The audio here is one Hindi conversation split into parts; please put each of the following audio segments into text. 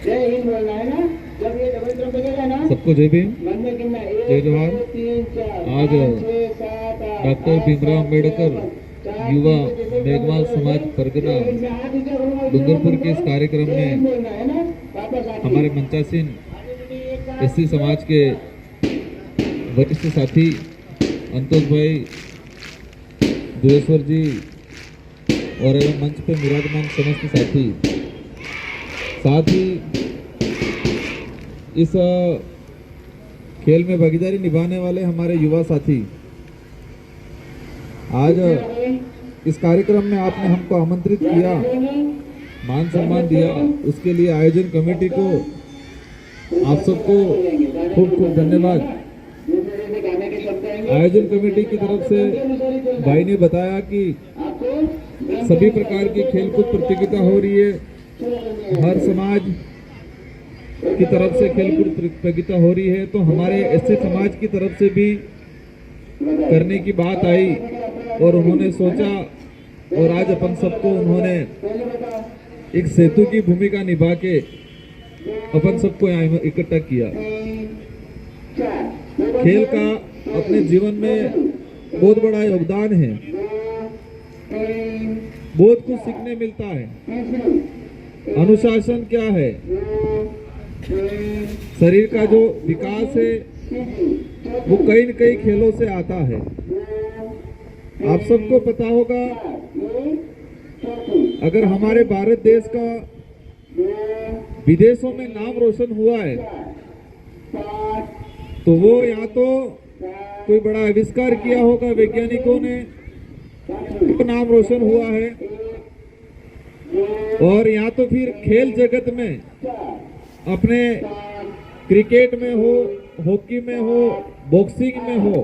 जय हिंद बोलना है ना, जब ये डबल ड्रम बजेगा ना, सबको जय भीम, मन में गिनना, जय जवान। आज डॉक्टर भीमराव अंबेडकर युवा मेघवाल समाज परगना डूंगरपुर के इस कार्यक्रम में हमारे मंचासीन एससी समाज के वरिष्ठ साथी अंतोष भाई दुरेश्वर जी और एवं मंच पर विराजमान समस्त साथी, साथ ही इस खेल में भागीदारी निभाने वाले हमारे युवा साथी, आज इस कार्यक्रम में आपने हमको आमंत्रित किया, मान सम्मान दिया, उसके लिए आयोजन कमेटी को आप सबको खूब खूब धन्यवाद। आयोजन कमेटी की तरफ से भाई ने बताया कि सभी प्रकार की खेलकूद प्रतियोगिता हो रही है, हर समाज की तरफ से खेलकूद प्रतियोगिता हो रही है, तो हमारे एससी समाज की तरफ से भी करने की बात आई और उन्होंने सोचा और आज अपन सबको उन्होंने एक सेतु की भूमिका निभा के अपन सबको यहाँ इकट्ठा किया। खेल का अपने जीवन में बहुत बड़ा योगदान है, बहुत कुछ सीखने मिलता है। अनुशासन क्या है, शरीर का जो विकास है वो कई न कई खेलों से आता है। आप सबको पता होगा, अगर हमारे भारत देश का विदेशों में नाम रोशन हुआ है तो वो या तो कोई बड़ा आविष्कार किया होगा वैज्ञानिकों ने, तो नाम रोशन हुआ है, और या तो फिर खेल जगत में अपने क्रिकेट में हो, हॉकी में हो, बॉक्सिंग में हो,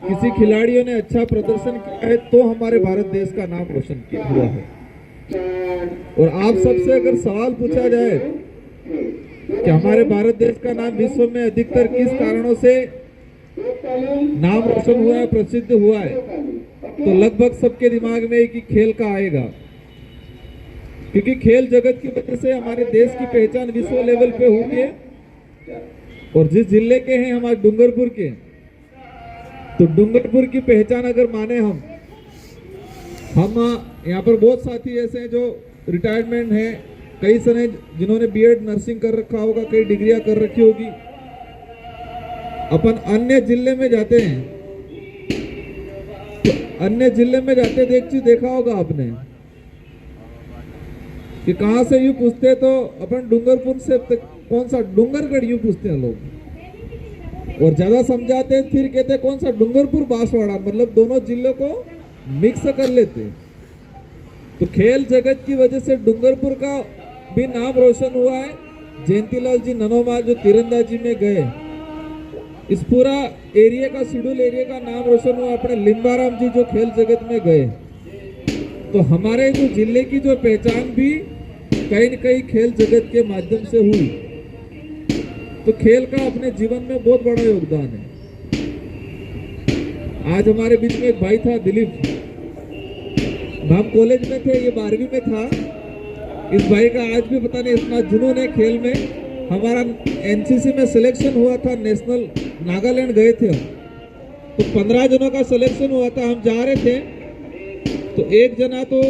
किसी खिलाड़ियों ने अच्छा प्रदर्शन किया है तो हमारे भारत देश का नाम रोशन किया हुआ है। और आप सबसे अगर सवाल पूछा जाए कि हमारे भारत देश का नाम विश्व में अधिकतर किस कारणों से नाम रोशन हुआ है, प्रसिद्ध हुआ है, तो लगभग सबके दिमाग में एक ही खेल का आएगा, क्योंकि खेल जगत की वजह से हमारे देश की पहचान विश्व लेवल पे हुई है। और जिस जिले के हैं हम आज डूंगरपुर के, तो डूंगरपुर की पहचान अगर माने हम यहाँ पर बहुत साथी ऐसे हैं जो रिटायरमेंट हैं, कई सारे जिन्होंने बीएड नर्सिंग कर रखा होगा, कई डिग्रियां कर रखी होगी। अपन अन्य जिले में जाते हैं तो अन्य जिले में जाते देखा होगा आपने कि कहां से यूं पूछते, तो अपन डूंगरपुर से कौन सा डूंगरगढ़ यूं पूछते हैं लोग, और ज्यादा समझाते हैं फिर कहते हैं कौन सा डूंगरपुर बांसवाड़ा, मतलब दोनों जिलों को मिक्स कर लेते। तो खेल जगत की वजह से डूंगरपुर का भी नाम रोशन हुआ है। जयंतीलाल जी ननोमा जो तीरंदाजी में गए, इस पूरा एरिया का, शेड्यूल एरिया का नाम रोशन हुआ। अपने लिम्बाराम जी जो खेल जगत में गए, तो हमारे जो जिले की जो पहचान भी कहीं न कहीं खेल जगत के माध्यम से हुई। तो खेल का अपने जीवन में बहुत बड़ा योगदान है। आज हमारे बीच में एक भाई था दिलीप, हम कॉलेज में थे, ये 12वीं में था। इस भाई का आज भी पता नहीं इतना जुनून है खेल में। हमारा एनसीसी में सिलेक्शन हुआ था, नेशनल नागालैंड गए थे हम, तो 15 जनों का सिलेक्शन हुआ था। हम जा रहे थे तो एक जना तो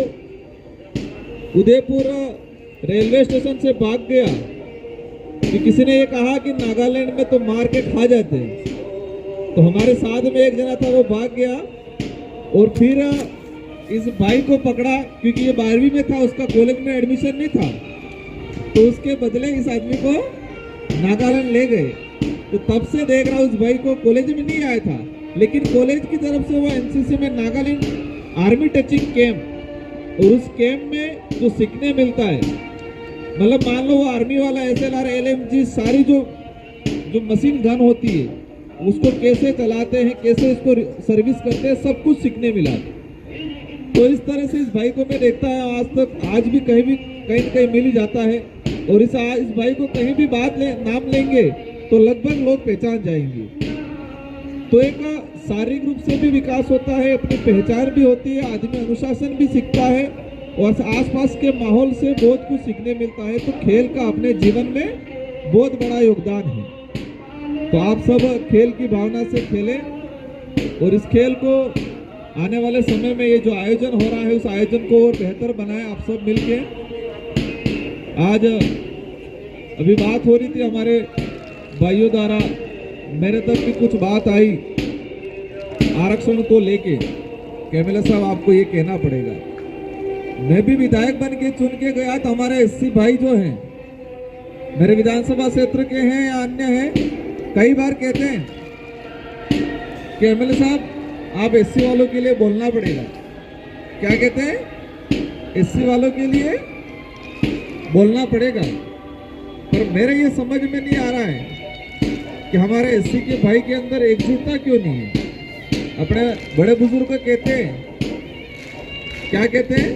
उदयपुर रेलवे स्टेशन से भाग गया कि किसी ने ये कहा कि नागालैंड में तो मार के खा जाते हैं। तो हमारे साथ में एक जना था, वो भाग गया और फिर इस भाई को पकड़ा, क्योंकि ये 12वीं में था, उसका कॉलेज में एडमिशन नहीं था, तो उसके बदले इस आदमी को नागालैंड ले गए। तो तब से देख रहा, उस भाई को कॉलेज में नहीं आया था, लेकिन कॉलेज की तरफ से वो एनसीसी में नागालैंड आर्मी टचिंग कैंप, और उस कैंप में जो सीखने मिलता है, मतलब मान लो वो आर्मी वाला SLR LMG सारी जो मशीन गन होती है उसको कैसे चलाते हैं, कैसे इसको सर्विस करते हैं, सब कुछ सीखने मिला। तो इस तरह से इस भाई को मैं देखता है आज भी कहीं न कहीं मिल ही जाता है। और इस भाई को कहीं भी नाम लेंगे तो लगभग लोग पहचान जाएंगे। तो एक शारीरिक रूप से भी विकास होता है, अपनी पहचान भी होती है, आदमी अनुशासन भी सीखता है, और आसपास के माहौल से बहुत कुछ सीखने मिलता है। तो खेल का अपने जीवन में बहुत बड़ा योगदान है। तो आप सब खेल की भावना से खेलें और इस खेल को आने वाले समय में ये जो आयोजन हो रहा है उस आयोजन को और बेहतर बनाएं आप सब मिलके। आज अभी बात हो रही थी हमारे भाइयों द्वारा, मेरे तक भी कुछ बात आई आरक्षण को लेके। कैमला साहब आपको ये कहना पड़ेगा, मैं भी विधायक बन के चुन के गया तो हमारे एससी भाई जो हैं मेरे विधानसभा क्षेत्र के हैं या अन्य हैं, कई बार कहते हैं कि एमएलए साहब आप एससी वालों के लिए बोलना पड़ेगा। क्या कहते हैं? एससी वालों के लिए बोलना पड़ेगा। पर मेरे ये समझ में नहीं आ रहा है कि हमारे एससी के भाई के अंदर एकजुटता क्यों नहीं है। अपने बड़े बुजुर्ग कहते हैं, क्या कहते हैं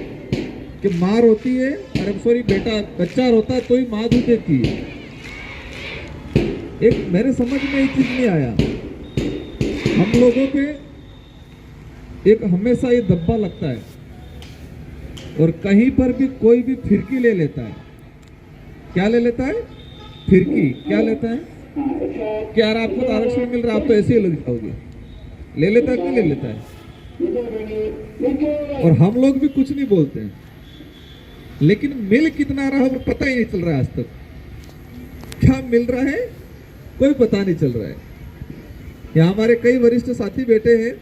कि माँ रोती है, अरे सॉरी बेटा बच्चा रोता है तो ही माँ दूध देती है। एक मेरे समझ में एक चीज नहीं आया, हम लोगों पे एक हमेशा ये दब्बा लगता है और कहीं पर भी कोई भी फिरकी ले लेता है। क्या ले लेता है? फिरकी। क्या लेता है कि यार आपको तो आरक्षण मिल रहा है, आप तो ऐसे ही लग जाओगे। ले लेता है कि ले लेता है? और हम लोग भी कुछ नहीं बोलते हैं, लेकिन मिल कितना रहा है पता ही नहीं चल रहा है। आज तक क्या मिल रहा है कोई पता नहीं चल रहा है। यहाँ हमारे कई वरिष्ठ साथी बैठे हैं,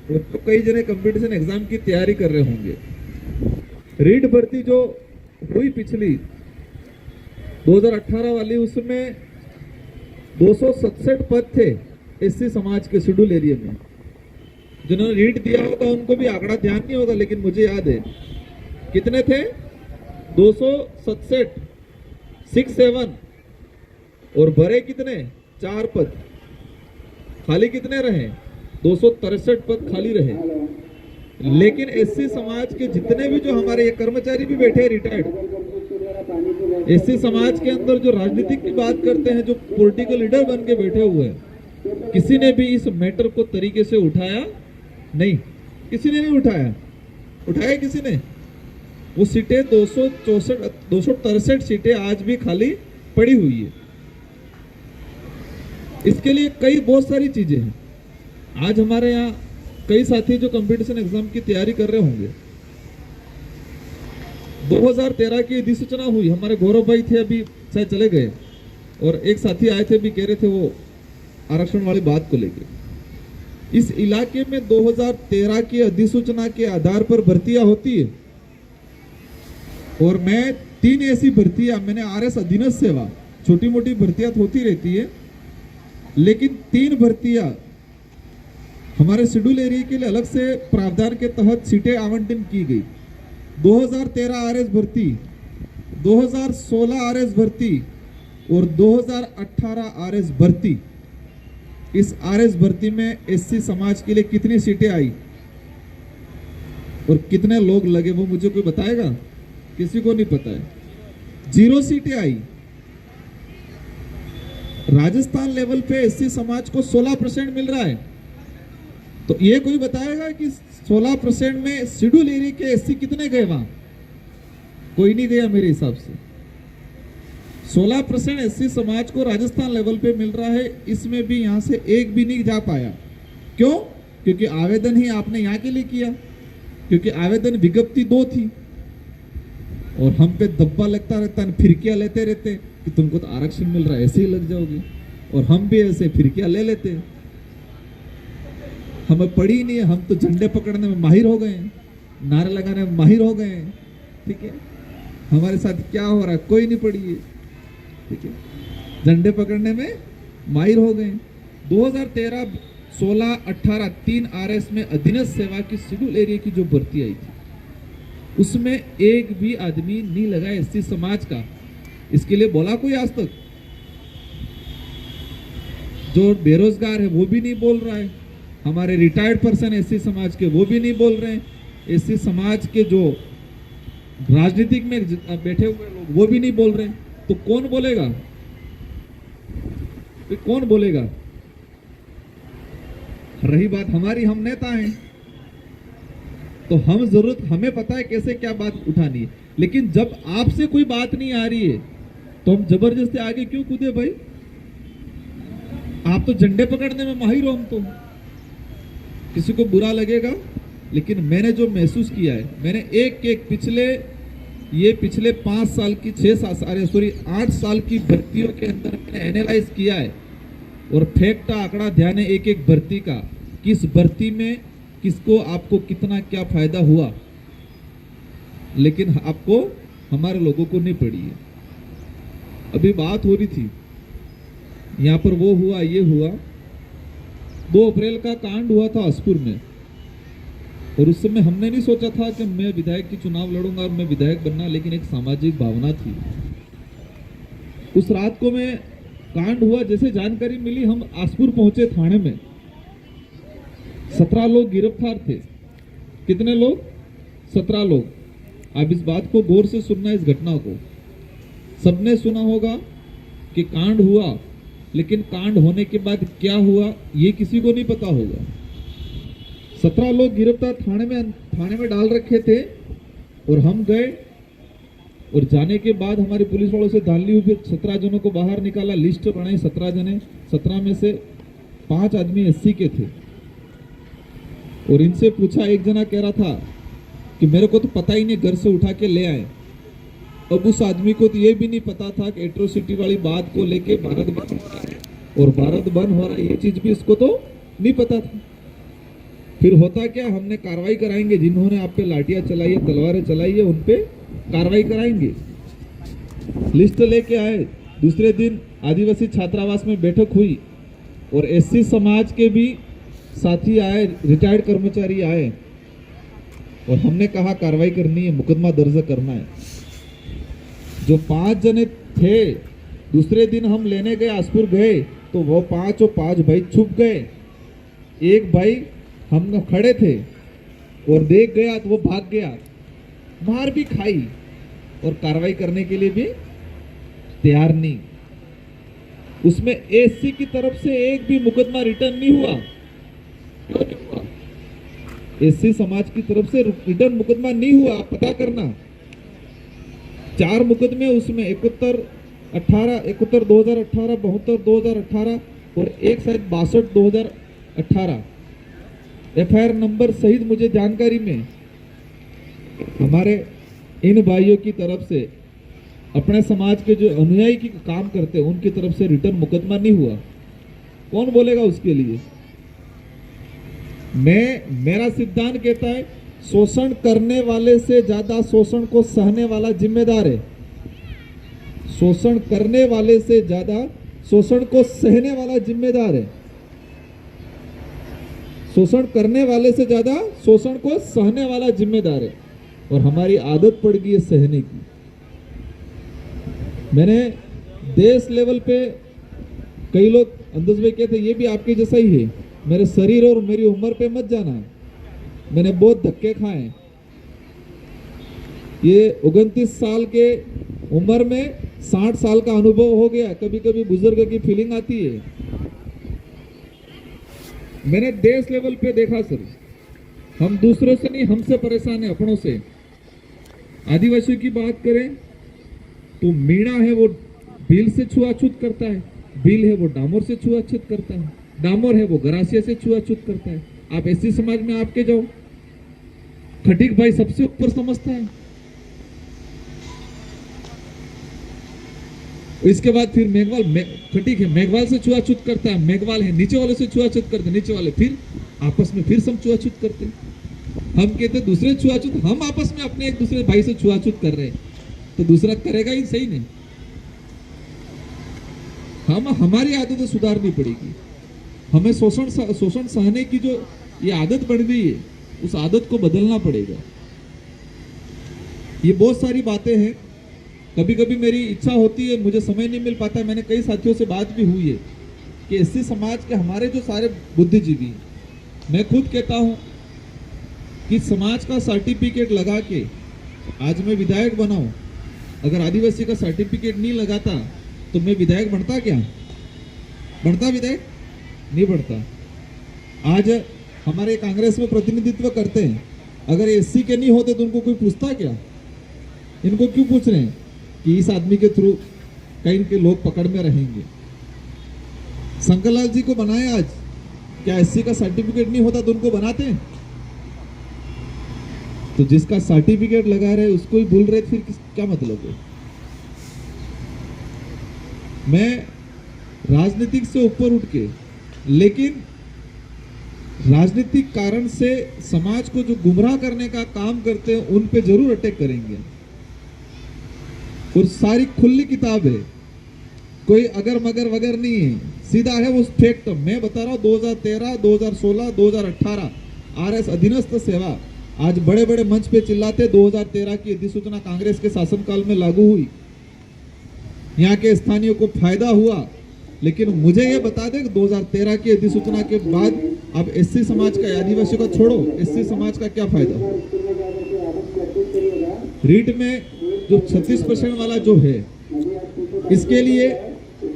तो कई जने कंपटीशन एग्जाम की तैयारी कर रहे होंगे। रीट भर्ती जो हुई पिछली 2018 वाली, उसमें 267 पद थे एससी समाज के शेड्यूल एरिया में। जिन्होंने रीट दिया होगा उनको भी आंकड़ा ध्यान नहीं होगा, लेकिन मुझे याद है कितने थे, 267 67 और भरे कितने, 4 पद। खाली कितने रहे, 263 पद खाली रहे। लेकिन एससी समाज के जितने भी जो हमारे ये कर्मचारी भी बैठे हैं रिटायर्ड, एससी समाज के अंदर जो राजनीतिक की बात करते हैं, जो पॉलिटिकल लीडर बन के बैठे हुए हैं, किसी ने भी इस मैटर को तरीके से उठाया नहीं। किसी ने नहीं उठाया। उठाया किसी ने? वो सीटें 263 सीटें आज भी खाली पड़ी हुई है। इसके लिए कई बहुत सारी चीजें हैं। आज हमारे यहाँ कई साथी जो कंपटीशन एग्जाम की तैयारी कर रहे होंगे, 2013 की अधिसूचना हुई, हमारे गौरव भाई थे अभी शायद चले गए, और एक साथी आए थे भी कह रहे थे वो आरक्षण वाली बात को लेके। इस इलाके में 2013 की अधिसूचना के आधार पर भर्तियां होती है, और मैं 3 ऐसी भर्तियां, मैंने आरएस अधीनस्थ सेवा, छोटी मोटी भर्तियां होती रहती है, लेकिन 3 भर्तियां हमारे शेड्यूल एरिया के लिए अलग से प्रावधान के तहत सीटें आवंटन की गई। 2013 आरएस भर्ती, 2016 आरएस भर्ती और 2018 आरएस भर्ती। इस आरएस भर्ती में एससी समाज के लिए कितनी सीटें आई और कितने लोग लगे, वो मुझे कोई बताएगा? किसी को नहीं पता है। 0 सीटें आई। राजस्थान लेवल पे एससी समाज को 16% मिल रहा है, तो ये कोई बताएगा कि 16% में शेड्यूल एरिया के एससी कितने गए वहां? कोई नहीं गया मेरे हिसाब से। 16% एससी समाज को राजस्थान लेवल पे मिल रहा है, इसमें भी यहां से एक भी नहीं जा पाया। क्यों? क्योंकि आवेदन ही आपने यहां के लिए किया, क्योंकि आवेदन विज्ञप्ति 2 थी, और हम पे दब्बा लगता रहता है, फिरकियां लेते रहते कि तुमको तो आरक्षण मिल रहा है, ऐसे ही लग जाओगे, और हम भी ऐसे फिरकियां ले लेते हैं। हमें पड़ी नहीं है, हम तो झंडे पकड़ने में माहिर हो गए हैं, नारे लगाने में माहिर हो गए हैं। ठीक है, हमारे साथ क्या हो रहा है कोई नहीं पड़ी है। ठीक है, झंडे पकड़ने में माहिर हो गए। 2013, 16, 18 3 आरएस में अधीनस्थ सेवा की शेड्यूल एरिया की जो भर्ती आई थी, उसमें एक भी आदमी नहीं लगा एससी समाज का। इसके लिए बोला कोई आज तक? जो बेरोजगार है वो भी नहीं बोल रहा है, हमारे रिटायर्ड पर्सन एससी समाज के वो भी नहीं बोल रहे हैं, एससी समाज के जो राजनीतिक में बैठे हुए लोग वो भी नहीं बोल रहे हैं। तो कौन बोलेगा? तो कौन बोलेगा? रही बात हमारी, हम नेता हैं, तो हमें पता है कैसे क्या बात उठानी है, लेकिन जब आपसे कोई बात नहीं आ रही है तो हम जबरदस्ती आगे क्यों कूदे भाई? आप तो झंडे पकड़ने में माहिर हो, हम तो किसी को बुरा लगेगा, लेकिन मैंने जो महसूस किया है, मैंने एक पिछले 5 साल की 8 साल की भर्तियों के अंदर मैंने एनालाइज किया है और फैक्ट आंकड़ा ध्यान है एक एक भर्ती का, किस भर्ती में किसको आपको कितना क्या फायदा हुआ, लेकिन आपको हमारे लोगों को नहीं पड़ी है। अभी बात हो रही थी यहाँ पर, वो हुआ ये हुआ, 2 अप्रैल का कांड हुआ था हसपुर में, और उस समय हमने नहीं सोचा था कि मैं विधायक की चुनाव लड़ूंगा और मैं विधायक बनना, लेकिन एक सामाजिक भावना थी। उस रात को मैं कांड हुआ, जैसे जानकारी मिली हम आसपुर पहुंचे थाने में, 17 लोग गिरफ्तार थे। कितने लोग? 17 लोग। अब इस बात को गौर से सुनना, इस घटना को सबने सुना होगा कि कांड हुआ, लेकिन कांड होने के बाद क्या हुआ ये किसी को नहीं पता होगा। 17 लोग गिरफ्तार थाने में डाल रखे थे, और हम गए, और जाने के बाद हमारी पुलिस वालों से धांधली हुई, फिर 17 जनों को बाहर निकाला, लिस्ट बनाई 17 जने, 17 में से 5 आदमी एससी के थे, और इनसे पूछा, एक जना कह रहा था कि मेरे को तो पता ही नहीं, घर से उठा के ले आए। अब उस आदमी को तो ये भी नहीं पता था कि एट्रोसिटी वाली बात को लेके भारत बंद हो रहा है, और भारत बंद हो रहा है ये चीज भी इसको तो नहीं पता था। फिर होता क्या, हमने कार्रवाई कराएंगे, जिन्होंने आप पे लाठियां चलाई है, तलवारें चलाई है, उन पे कार्रवाई कराएंगे। लिस्ट लेके आए। दूसरे दिन आदिवासी छात्रावास में बैठक हुई, और एससी समाज के भी साथी आए, रिटायर्ड कर्मचारी आए, और हमने कहा कार्रवाई करनी है, मुकदमा दर्ज करना है। जो 5 जने थे, दूसरे दिन हम लेने गए, आसपुर गए, तो वो 5 भाई छुप गए। एक भाई हम खड़े थे और देख गया तो वो भाग गया, मार भी खाई और कार्रवाई करने के लिए भी तैयार नहीं। उसमें एससी की तरफ से एक भी मुकदमा रिटर्न नहीं हुआ। क्यों नहीं हुआ? एससी समाज की तरफ से रिटर्न मुकदमा नहीं हुआ, पता करना। 4 मुकदमे उसमें 71 2018, 72 2018 और एक शायद 62 2018 एफआईआर नंबर सहित मुझे जानकारी में हमारे इन भाइयों की तरफ से, अपने समाज के जो अनुयायी की काम करते हैं उनकी तरफ से रिटर्न मुकदमा नहीं हुआ। कौन बोलेगा उसके लिए? मेरा सिद्धांत कहता है, शोषण करने वाले से ज्यादा शोषण को सहने वाला जिम्मेदार है। शोषण करने वाले से ज्यादा शोषण को सहने वाला जिम्मेदार है। शोषण करने वाले से ज्यादा शोषण को सहने वाला जिम्मेदार है, और हमारी आदत पड़ गई है सहने की। मैंने देश लेवल पे कई लोग, अंदज भाई कहते ये भी आपके जैसा ही है, मेरे शरीर और मेरी उम्र पे मत जाना, मैंने बहुत धक्के खाए। ये 29 साल के उम्र में 60 साल का अनुभव हो गया, कभी कभी बुजुर्ग की फीलिंग आती है। मैंने देश लेवल पे देखा सर, हम दूसरों से नहीं, हमसे परेशान है, अपनों से। आदिवासियों की बात करें तो मीणा है वो भील से छुआछूत करता है, भील है वो डामोर से छुआछूत करता है, डामोर है वो गरासिया से छुआछूत करता है। आप एससी समाज में आपके जाओ, खटीक भाई सबसे ऊपर समझता है। इसके बाद फिर मेघवाल, खटीक है मेघवाल से छुआछूत करता है, मेघवाल है नीचे वाले से छुआछूत करते, नीचे वाले फिर आपस में फिर सब छुआछूत करते। हम कहते दूसरे छुआछूत, हम आपस में अपने एक दूसरे भाई से छुआछूत कर रहे हैं, तो दूसरा करेगा ही सही नहीं। हमारी आदतें सुधारनी पड़ेगी। हमें शोषण सहने की जो ये आदत बढ़ गई है, उस आदत को बदलना पड़ेगा। ये बहुत सारी बातें हैं। कभी कभी मेरी इच्छा होती है, मुझे समय नहीं मिल पाता, मैंने कई साथियों से बात भी हुई है कि एससी समाज के हमारे जो सारे बुद्धिजीवी हैं, मैं खुद कहता हूं कि समाज का सर्टिफिकेट लगा के आज मैं विधायक बनाऊं, अगर आदिवासी का सर्टिफिकेट नहीं लगाता तो मैं विधायक बनता? क्या बनता विधायक? नहीं बनता। आज हमारे कांग्रेस में प्रतिनिधित्व करते हैं, अगर एससी के नहीं होते तो उनको कोई पूछता क्या? इनको क्यों पूछ रहे हैं कि इस आदमी के थ्रू कहीं के लोग पकड़ में रहेंगे? शंकर लाल जी को बनाए आज, क्या एससी का सर्टिफिकेट नहीं होता तो उनको बनाते हैं? तो जिसका सर्टिफिकेट लगा रहे उसको ही भूल रहे, फिर क्या मतलब है? मैं राजनीतिक से ऊपर उठ के, लेकिन राजनीतिक कारण से समाज को जो गुमराह करने का काम करते हैं उन पे जरूर अटैक करेंगे। और सारी खुली किताब है, कोई अगर मगर वगर नहीं है, सीधा है वो फैक्ट। मैं बता रहा हूँ 2013, 2016, 2018 आरएस अधीनस्थ सेवा आज बड़े बड़े मंच पे चिल्लाते 2013 की अधिसूचना कांग्रेस के शासनकाल में लागू हुई, यहाँ के स्थानीयों को फायदा हुआ। लेकिन मुझे ये बता दें कि 2013 की अधिसूचना के बाद अब एससी समाज का, आदिवासियों का छोड़ो, एससी समाज का क्या फायदा? रीट में जो 36% वाला जो है, इसके लिए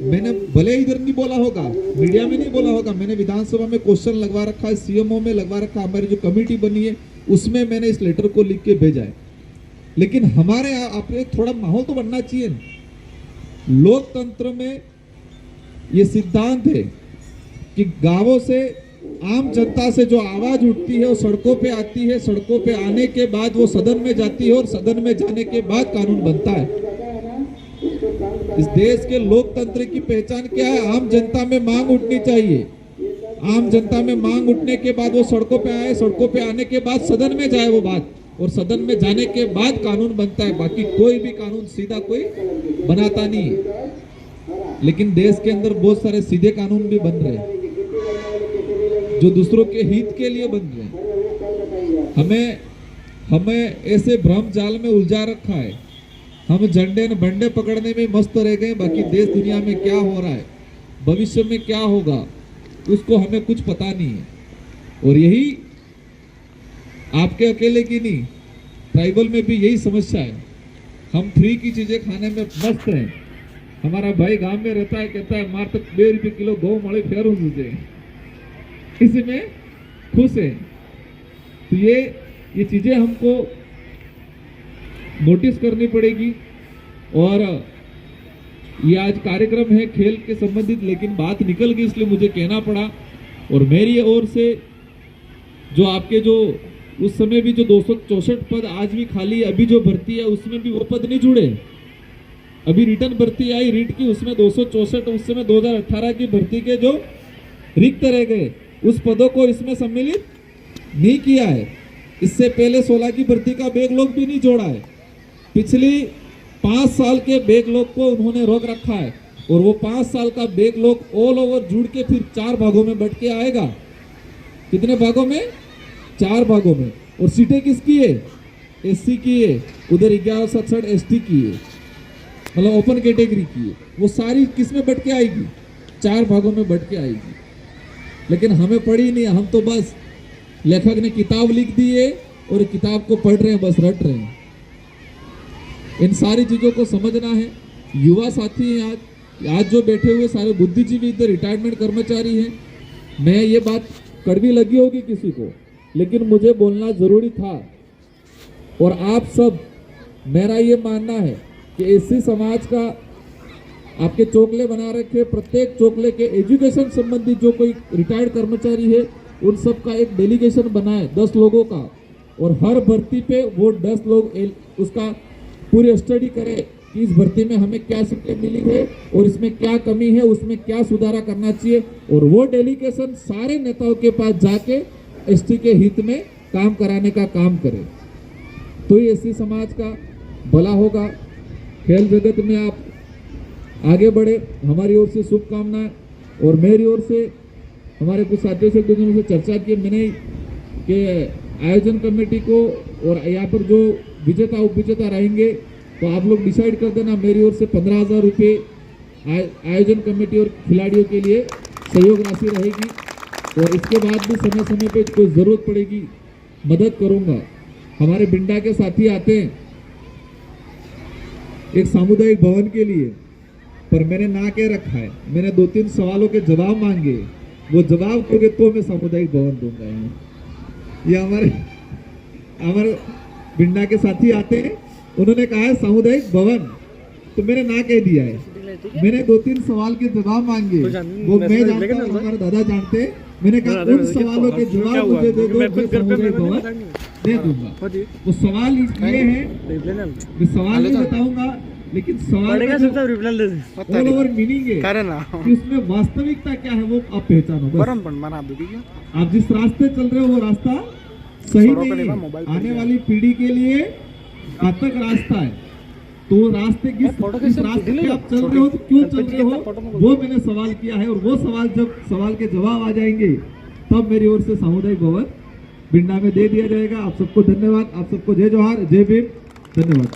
मैंने भले इधर नहीं बोला होगा, मीडिया में नहीं बोला होगा, मैंने विधानसभा में क्वेश्चन लगवा रखा है, सीएमओ में लगवा रखा, हमारी जो कमेटी बनी है उसमें मैंने इस लेटर को लिख के भेजा है। लेकिन हमारे आपको थोड़ा माहौल तो बनना चाहिए। लोकतंत्र में ये सिद्धांत है कि गांवों से, आम जनता से जो आवाज उठती है वो सड़कों पे आती है, सड़कों पे आने के बाद वो सदन में जाती है और सदन में जाने के बाद कानून बनता है। इस देश के लोकतंत्र की पहचान क्या है? आम जनता में मांग उठनी चाहिए, आम जनता में मांग उठने के बाद वो सड़कों पे आए, सड़कों पे आने के बाद सदन में जाए वो बात, और सदन में जाने के बाद कानून बनता है। बाकी कोई भी कानून सीधा कोई बनाता नहीं है। लेकिन देश के अंदर बहुत सारे सीधे कानून भी बन रहे हैं जो दूसरों के हित के लिए बन रहे हैं। हमें ऐसे भ्रम जाल में उलझा रखा है, हम झंडे न बंडे पकड़ने में मस्त रह गए, बाकी देश दुनिया में क्या हो रहा है, भविष्य में क्या होगा, उसको हमें कुछ पता नहीं है। और यही आपके अकेले की नहीं, ट्राइबल में भी यही समस्या है। हम फ्री की चीजें खाने में मस्त हैं। हमारा भाई गांव में रहता है, कहता है मार तक 2 रुपये किलो गौ मड़े फेरू मुझे, इसमें खुश है। तो ये चीजें हमको नोटिस करनी पड़ेगी। और ये आज कार्यक्रम है खेल के संबंधित, लेकिन बात निकल गई इसलिए मुझे कहना पड़ा। और मेरी ओर से जो आपके जो उस समय भी जो 264 पद आज भी खाली है, अभी जो भर्ती है उसमें भी वो पद नहीं जुड़े। अभी रिटर्न भर्ती आई रीट की, उसमें 264 उस समय 2018 की भर्ती के जो रिक्त रह गए उस पदों को इसमें सम्मिलित नहीं किया है। इससे पहले 16 की भर्ती का बैकलॉग भी नहीं जोड़ा है। पिछली 5 साल के बैकलॉग को उन्होंने रोक रखा है, और वो 5 साल का बैकलॉग ऑल ओवर जुड़ के फिर 4 भागों में बट के आएगा। कितने भागों में? 4 भागों में। और सीटें किसकी है? एससी की है, उधर 1167 एसटी की है, मतलब ओपन कैटेगरी की है। वो सारी किस में बट के आएगी? 4 भागों में बट के आएगी। लेकिन हमें पढ़ी नहीं, हम तो बस लेखक ने किताब लिख दी है और किताब को पढ़ रहे हैं, बस रट रहे हैं। इन सारी चीजों को समझना है। युवा साथी हैं आज जो बैठे हुए सारे बुद्धिजीवी इधर रिटायरमेंट कर्मचारी हैं। मैं ये बात कड़वी लगी होगी किसी को, लेकिन मुझे बोलना जरूरी था। और आप सब, मेरा ये मानना है कि एससी समाज का आपके चोकले बना रखे, प्रत्येक चोकले के एजुकेशन संबंधी जो कोई रिटायर्ड कर्मचारी है उन सब का एक डेलीगेशन बनाए 10 लोगों का, और हर भर्ती पे वो 10 लोग उसका पूरी स्टडी करें कि इस भर्ती में हमें क्या सीटें मिली है और इसमें क्या कमी है, उसमें क्या सुधारा करना चाहिए। और वो डेलीगेशन सारे नेताओं के पास जाके एसटी के हित में काम कराने का काम करे, तो ये एससी समाज का भला होगा। खेल जगत में आप आगे बढ़े, हमारी ओर से शुभकामनाएं। और मेरी ओर से हमारे कुछ साथियों से कुछ दिनों से चर्चा की मैंने कि आयोजन कमेटी को और यहाँ पर जो विजेता उपविजेता रहेंगे तो आप लोग डिसाइड कर देना। मेरी ओर से 15,000 रुपये आयोजन कमेटी और खिलाड़ियों के लिए सहयोग राशि रहेगी। और इसके बाद भी समय समय पे कोई ज़रूरत पड़ेगी मदद करूँगा। हमारे बिंडा के साथी आते हैं एक सामुदायिक भवन के लिए, पर मैंने ना कह रखा है, मैंने 2-3 सवालों के जवाब मांगे, वो जवाब दोगे तो मैं सामुदायिक भवन दूंगा। ये हमारे हमारे भिंडा के साथी आते हैं, उन्होंने कहा है सामुदायिक भवन, तो मैंने ना कह दिया है। मैंने 2-3 सवाल के जवाब मांगे, वो मैं जानता हूँ, हमारे दादा जानते हैं। मैंने कहा उन सवालों के जवाब मुझे दे दो, मैं सामुदायिक भवन दे दूंगा। वो सवाल ये है, मैं सवाल नहीं बताऊंगा, लेकिन सवाल का ऑल ओवर मीनिंग है कि उसमें वास्तविकता क्या है वो आप पहचानो बस। आप जिस रास्ते चल रहे हो वो रास्ता सही नहीं है, आने वाली पीढ़ी के लिए घातक रास्ता है। तो रास्ते किस रास्ते पे आप चल रहे हो, तो क्यों चल रहे हो, वो मैंने सवाल किया है। और वो सवाल जब सवाल के जवाब आ जाएंगे तब मेरी ओर से सामुदायिक भवन भिंडा में दे दिया जाएगा। आप सबको धन्यवाद, आप सबको जय जोहार, जय भीम, धन्यवाद।